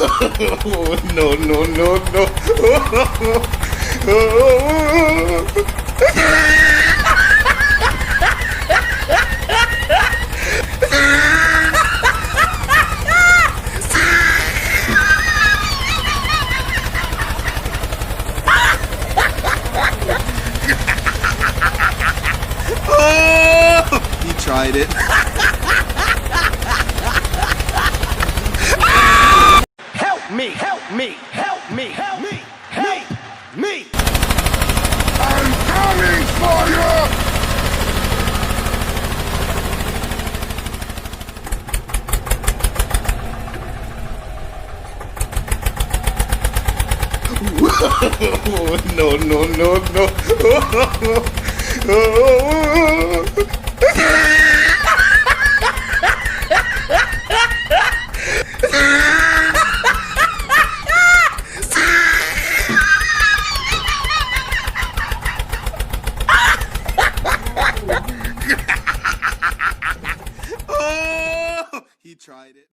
No, no, no, no. He tried it. Help me, help me, help me, help me, help me. I'm coming for you! No, no, no, no.